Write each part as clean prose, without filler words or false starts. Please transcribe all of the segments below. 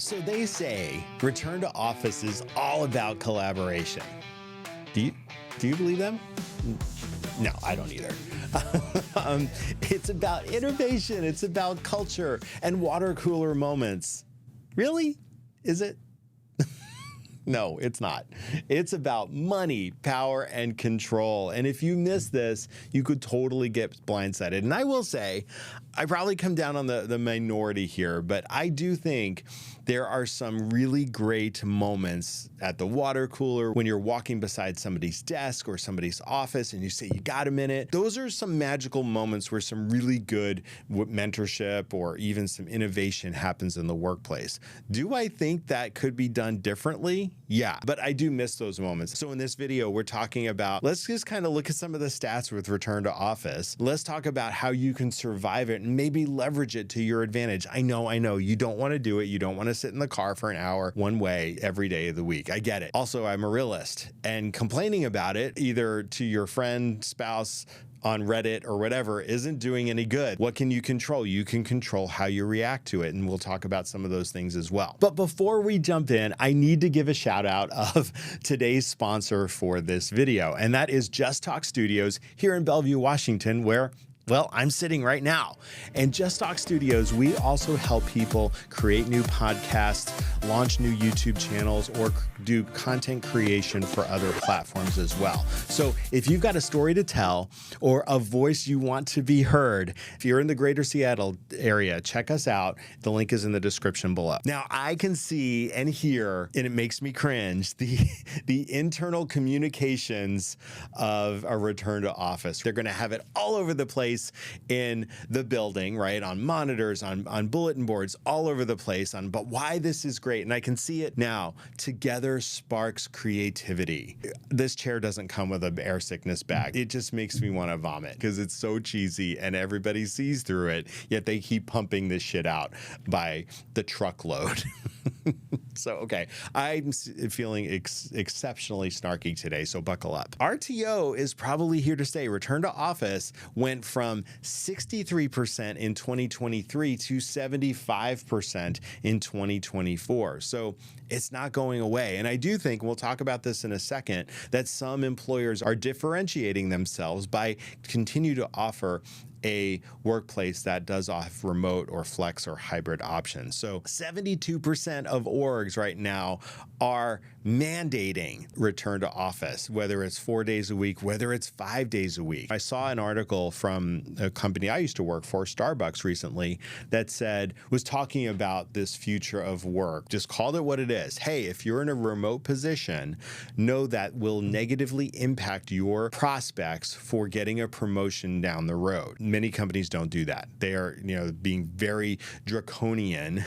So they say return to office is all about collaboration. Do you believe them? No, I don't either. It's about innovation. It's about culture and water cooler moments. Really? Is it? No, it's not. It's about money, power, and control. And if you miss this, you could totally get blindsided. And I will say, I probably come down on the minority here, but I do think there are some really great moments at the water cooler when you're walking beside somebody's desk or somebody's office and you say, you got a minute. Those are some magical moments where some really good mentorship or even some innovation happens in the workplace. Do I think that could be done differently? Yeah, but I do miss those moments. So in this video, we're talking about, let's just kind of look at some of the stats with return to office. Let's talk about how you can survive it and maybe leverage it to your advantage. I know, you don't want to do it. You don't want to sit in the car for an hour one way every day of the week. I get it. Also, I'm a realist, and complaining about it either to your friend, spouse, on Reddit or whatever isn't doing any good. What can you control? You can control how you react to it, and we'll talk about some of those things as well. But before we jump in, I need to give a shout out of today's sponsor for this video, and that is Just Talk Studios here in Bellevue, Washington, where, well, I'm sitting right now. And Just Talk Studios, we also help people create new podcasts, launch new YouTube channels, or do content creation for other platforms as well. So if you've got a story to tell or a voice you want to be heard, if you're in the greater Seattle area, check us out. The link is in the description below. Now, I can see and hear, and it makes me cringe, the internal communications of a return to office. They're going to have it all over the place in the building, right? On monitors, on bulletin boards, all over the place. But why this is great, and I can see it now. Together sparks creativity. This chair doesn't come with an air sickness bag. It just makes me want to vomit because it's so cheesy and everybody sees through it, yet they keep pumping this shit out by the truckload. So, okay, I'm feeling exceptionally snarky today, so buckle up. RTO is probably here to stay. Return to office went from 63% in 2023 to 75% in 2024. So it's not going away. And I do think, we'll talk about this in a second, that some employers are differentiating themselves by continue to offer a workplace that does offer remote or flex or hybrid options. So 72% of orgs right now are mandating return to office, whether it's 4 days a week, whether it's 5 days a week. I saw an article from a company I used to work for, Starbucks, recently, that was talking about this future of work. Just called it what it is. Hey, if you're in a remote position, know that will negatively impact your prospects for getting a promotion down the road. Many companies don't do that. They are, being very draconian.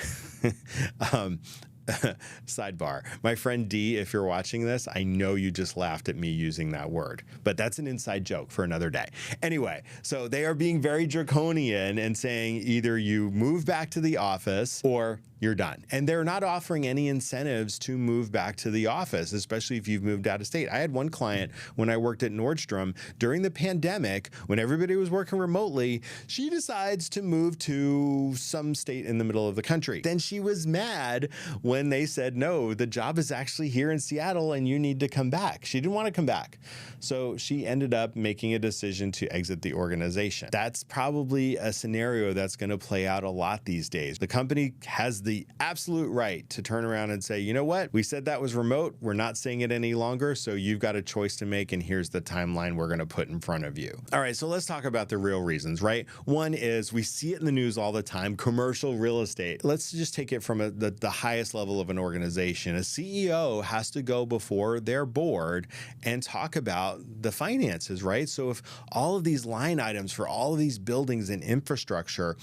Sidebar. My friend D, if you're watching this, I know you just laughed at me using that word, but that's an inside joke for another day. Anyway, so they are being very draconian and saying either you move back to the office or you're done. And they're not offering any incentives to move back to the office, especially if you've moved out of state. I had one client when I worked at Nordstrom during the pandemic, when everybody was working remotely, she decides to move to some state in the middle of the country. Then she was mad when they said, no, the job is actually here in Seattle and you need to come back. She didn't want to come back. So she ended up making a decision to exit the organization. That's probably a scenario that's going to play out a lot these days. The company has the absolute right to turn around and say, you know what? We said that was remote. We're not saying it any longer. So you've got a choice to make, and here's the timeline we're going to put in front of you. All right, so let's talk about the real reasons, right? One is we see it in the news all the time, commercial real estate. Let's just take it from the highest level of an organization. A CEO has to go before their board and talk about the finances, right? So if all of these line items for all of these buildings and infrastructure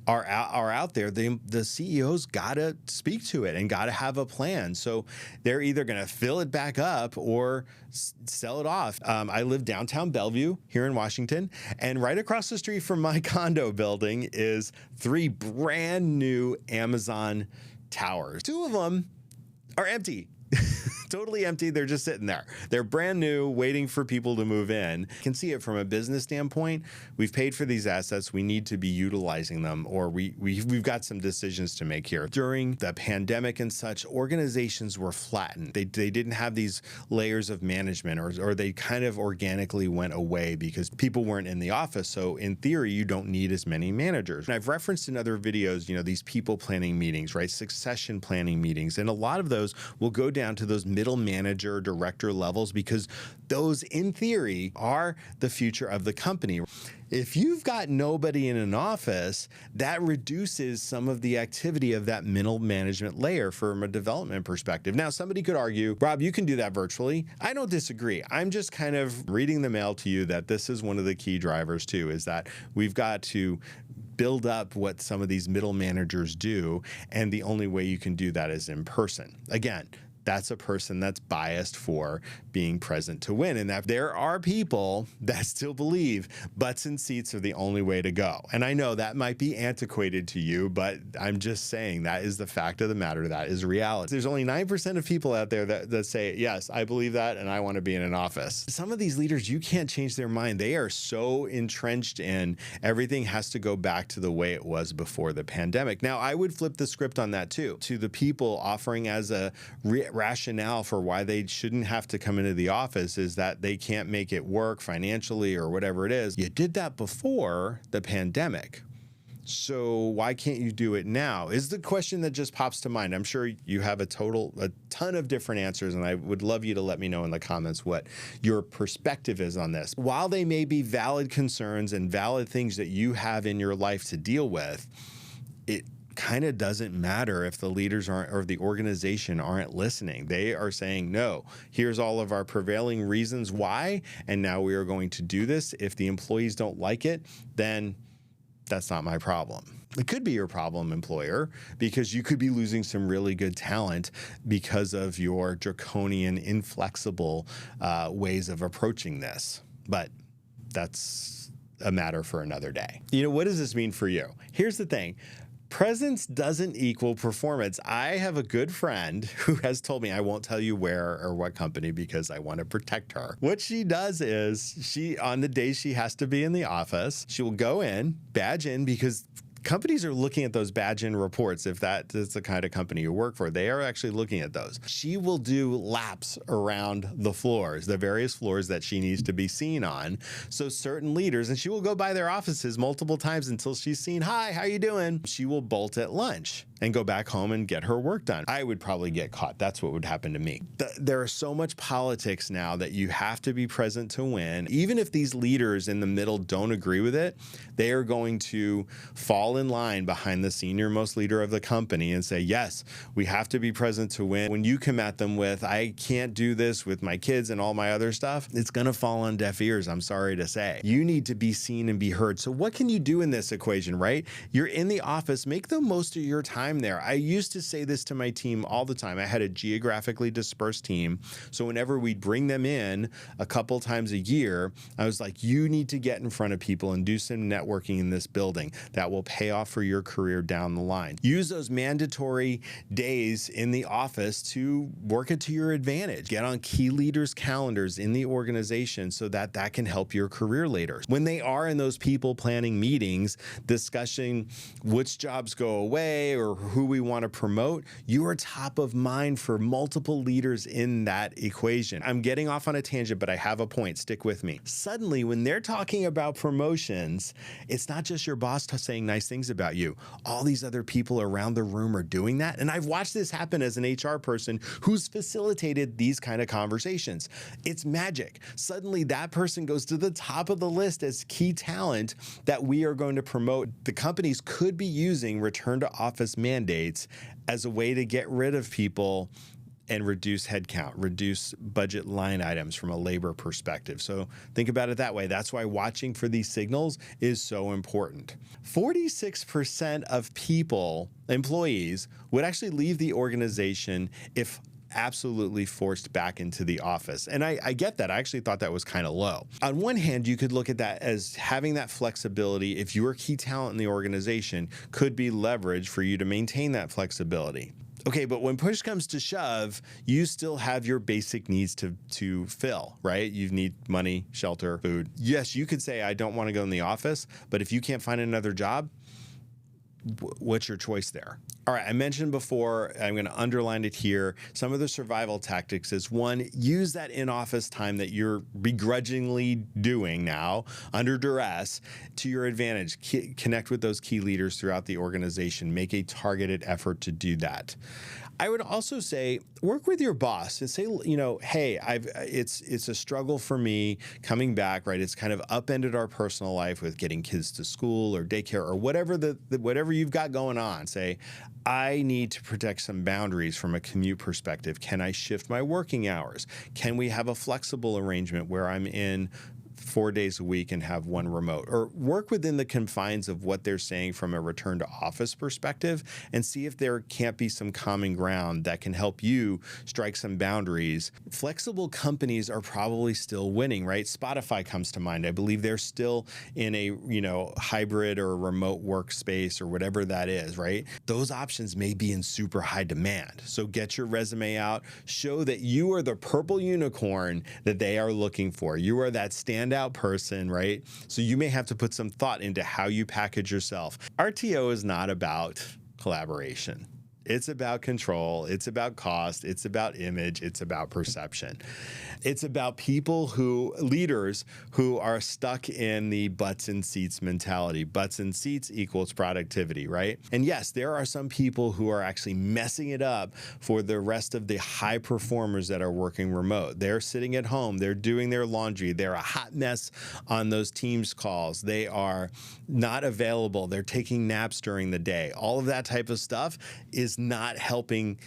are out there, the CEO's got to speak to it and got to have a plan. So they're either going to fill it back up or sell it off. I live downtown Bellevue here in Washington, and right across the street from my condo building is 3 brand new Amazon towers. 2 of them are empty. totally empty. They're just sitting there. They're brand new, waiting for people to move in. You can see it from a business standpoint. We've paid for these assets. We need to be utilizing them, or we've got some decisions to make here. During the pandemic and such, organizations were flattened. They didn't have these layers of management, or they kind of organically went away because people weren't in the office. So in theory, you don't need as many managers. And I've referenced in other videos, these people planning meetings, right? Succession planning meetings. And a lot of those will go down to those middle manager, director levels, because those in theory are the future of the company. If you've got nobody in an office, that reduces some of the activity of that middle management layer from a development perspective. Now, somebody could argue, Rob, you can do that virtually. I don't disagree. I'm just kind of reading the mail to you that this is one of the key drivers too, is that we've got to build up what some of these middle managers do, and the only way you can do that is in person. Again, that's a person that's biased for being present to win, and that there are people that still believe butts and seats are the only way to go. And I know that might be antiquated to you, but I'm just saying that is the fact of the matter. That is reality. There's only 9% of people out there that say, yes, I believe that, and I want to be in an office. Some of these leaders, you can't change their mind. They are so entrenched in everything has to go back to the way it was before the pandemic. Now, I would flip the script on that too, to the people offering as a rationale for why they shouldn't have to come into the office is that they can't make it work financially or whatever it is. You did that before the pandemic. So why can't you do it now? Is the question that just pops to mind. I'm sure you have a ton of different answers, and I would love you to let me know in the comments what your perspective is on this. While they may be valid concerns and valid things that you have in your life to deal with, it kind of doesn't matter if the leaders aren't, or the organization aren't listening. They are saying, no, here's all of our prevailing reasons why, and now we are going to do this. If the employees don't like it, then that's not my problem. It could be your problem, employer, because you could be losing some really good talent because of your draconian, inflexible ways of approaching this. But that's a matter for another day. What does this mean for you? Here's the thing. Presence doesn't equal performance. I have a good friend who has told me, I won't tell you where or what company because I want to protect her. What she does is on the days she has to be in the office, she will go in, badge in, because companies are looking at those badge in reports. If that is the kind of company you work for, they are actually looking at those. She will do laps around the floors, the various floors that she needs to be seen on. So certain leaders, and she will go by their offices multiple times until she's seen, hi, how you doing? She will bolt at lunch and go back home and get her work done. I would probably get caught. That's what would happen to me. There is so much politics now that you have to be present to win. Even if these leaders in the middle don't agree with it, they are going to fall in line behind the senior most leader of the company and say, yes, we have to be present to win. When you come at them with, I can't do this with my kids and all my other stuff, it's going to fall on deaf ears. I'm sorry to say. You need to be seen and be heard. So what can you do in this equation, right? You're in the office, make the most of your time there. I used to say this to my team all the time. I had a geographically dispersed team. So whenever we'd bring them in a couple times a year, I was like, you need to get in front of people and do some networking in this building that will pay off for your career down the line. Use those mandatory days in the office to work it to your advantage. Get on key leaders' calendars in the organization so that that can help your career later. When they are in those people planning meetings, discussing which jobs go away or who we want to promote, you are top of mind for multiple leaders in that equation. I'm getting off on a tangent, but I have a point. Stick with me. Suddenly, when they're talking about promotions, it's not just your boss saying nice things about you. All these other people around the room are doing that. And I've watched this happen as an HR person who's facilitated these kind of conversations. It's magic. Suddenly, that person goes to the top of the list as key talent that we are going to promote. The companies could be using return to office mandates as a way to get rid of people and reduce headcount, reduce budget line items from a labor perspective. So think about it that way. That's why watching for these signals is so important. 46% of employees, would actually leave the organization if absolutely forced back into the office. And I get that. I actually thought that was kind of low. On one hand, you could look at that as having that flexibility. If you are key talent in the organization, could be leverage for you to maintain that flexibility. Okay, but when push comes to shove, you still have your basic needs to fill, right? You need money, shelter, food. Yes, you could say, I don't want to go in the office, but if you can't find another job, what's your choice there? All right, I mentioned before, I'm going to underline it here. Some of the survival tactics is one, use that in-office time that you're begrudgingly doing now under duress to your advantage. Connect with those key leaders throughout the organization. Make a targeted effort to do that. I would also say work with your boss and say, hey, it's a struggle for me coming back, right? It's kind of upended our personal life with getting kids to school or daycare or whatever whatever you've got going on. Say, I need to protect some boundaries from a commute perspective. Can I shift my working hours? Can we have a flexible arrangement where I'm in 4 days a week and have one remote, or work within the confines of what they're saying from a return to office perspective and see if there can't be some common ground that can help you strike some boundaries. Flexible companies are probably still winning, right? Spotify comes to mind. I believe they're still in a, hybrid or remote workspace or whatever that is, right? Those options may be in super high demand. So get your resume out, show that you are the purple unicorn that they are looking for. You are that standout person, right? So you may have to put some thought into how you package yourself. RTO is not about collaboration. It's about control. It's about cost. It's about image. It's about perception. It's about leaders who are stuck in the butts and seats mentality. Butts and seats equals productivity, right? And yes, there are some people who are actually messing it up for the rest of the high performers that are working remote. They're sitting at home. They're doing their laundry. They're a hot mess on those Teams calls. They are not available. They're taking naps during the day. All of that type of stuff is not helping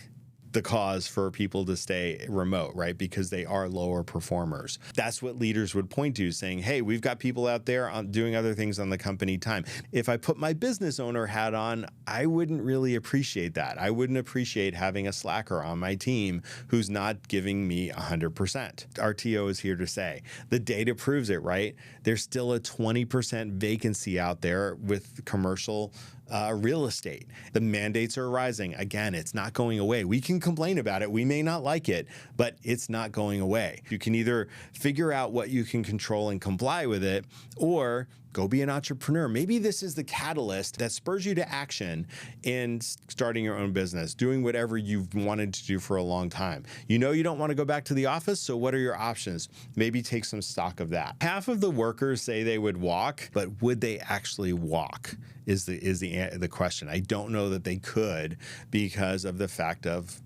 the cause for people to stay remote, right? Because they are lower performers. That's what leaders would point to, saying, hey, we've got people out there doing other things on the company time. If I put my business owner hat on, I wouldn't really appreciate that. I wouldn't appreciate having a slacker on my team who's not giving me 100%. RTO is here to say. The data proves it, right? There's still a 20% vacancy out there with commercial real estate. The mandates are rising. Again, it's not going away. We can complain about it. We may not like it, but it's not going away. You can either figure out what you can control and comply with it, or go be an entrepreneur. Maybe this is the catalyst that spurs you to action in starting your own business, doing whatever you've wanted to do for a long time. You don't want to go back to the office, so what are your options? Maybe take some stock of that. Half of the workers say they would walk, but would they actually walk is the question. I don't know that they could, because of the fact of,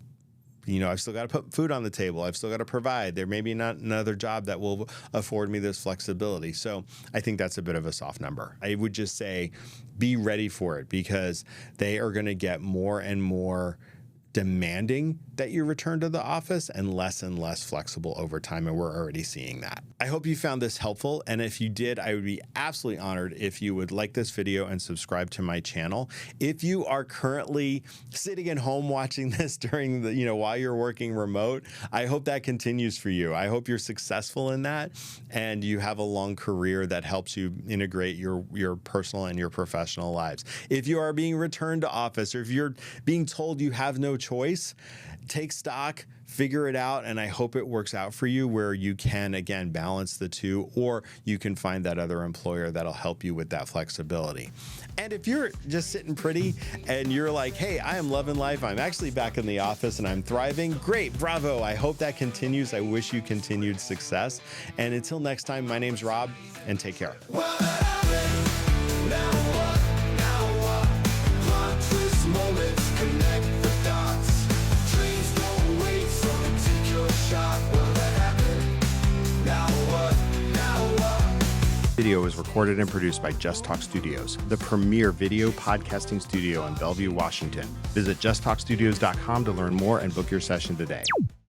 I've still got to put food on the table. I've still got to provide. There may be not another job that will afford me this flexibility. So I think that's a bit of a soft number. I would just say be ready for it, because they are going to get more and more demanding that you return to the office and less flexible over time, and we're already seeing that. I hope you found this helpful, and if you did, I would be absolutely honored if you would like this video and subscribe to my channel. If you are currently sitting at home watching this during the, while you're working remote, I hope that continues for you. I hope you're successful in that and you have a long career that helps you integrate your personal and your professional lives. If you are being returned to office, or if you're being told you have no choice, take stock, figure it out, and I hope it works out for you where you can, again, balance the two, or you can find that other employer that'll help you with that flexibility. And if you're just sitting pretty and you're like, hey, I am loving life, I'm actually back in the office and I'm thriving, great, bravo. I hope that continues. I wish you continued success. And until next time, my name's Rob, and take care. Video was recorded and produced by Just Talk Studios, the premier video podcasting studio in Bellevue, Washington. Visit justtalkstudios.com to learn more and book your session today.